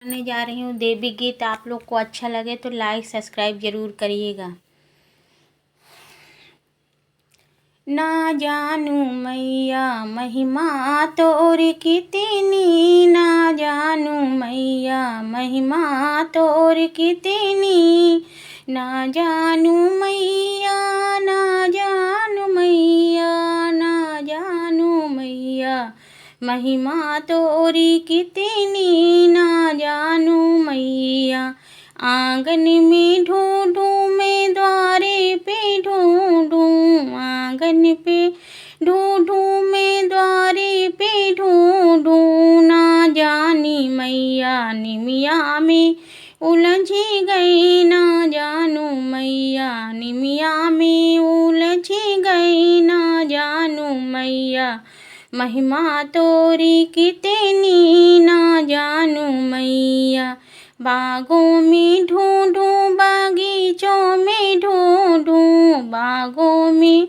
करने जा रही हूँ देवी गीत। आप लोग को अच्छा लगे तो लाइक सब्सक्राइब जरूर करिएगा। ना जानू मैया महिमा तोर कितनी, ना जानू मैया महिमा तोर कितनी, ना जानू मैया, ना जानू मैया, ना जानू मैया महिमा तोरी कितनी, ना जानू मैया। आंगन में ढूंढूं मैं, द्वारे पे ढूंढूं, आंगन पे ढूंढूं मैं, द्वारे पे ढूंढूं, ना जानी मैया निमिया में उलझी गई, ना जानू मैया निमिया में उलझी गई, ना जानू मैया महिमा तोरी कितनी, ना जानू मैया। बागों में ढूंढूं, बागीचों में ढूंढूं, बागों में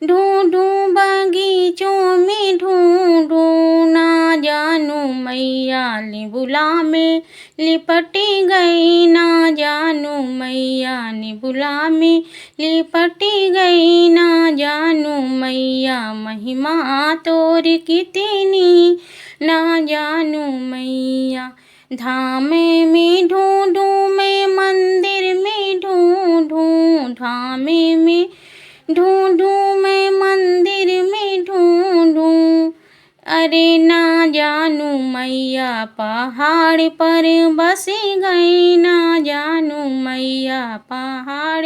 ढूंढूं, बागीचों में ढूंढूं, ना जानू मैया निबुला में लिपटी गई, ना जानू मैया निबुला में लिपटी गई, ना जानू मैया महिमा तोर कितनी, ना जानू मैया। धाम में ढूंढूं मैं, मंदिर में ढूंढूं, धाम में ढूंढूं मैं, मंदिर में ढूंढूं, अरे ना जानू मैया पहाड़ पर बसी गई, ना जानू मैया पहाड़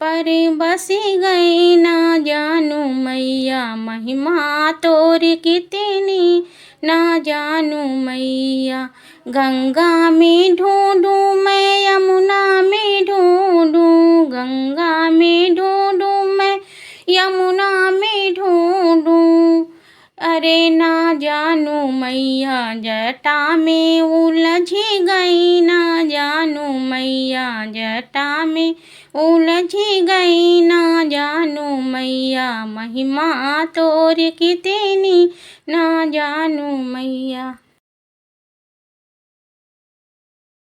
पर बसी गई, ना जानू मैया महिमा तोर कितनी, ना जानू मैया। गंगा में ढूंढूं मैं, यमुना में ढूंढूं, गंगा में ढूंढूं मैं, यमुना में ढूंढूं, अरे ना जानू मैया जटा में उलझी गई, ना जानू मैया जटा में उलझी गई, ना जानू मैया महिमा तोर कितनी, ना जानू मैया।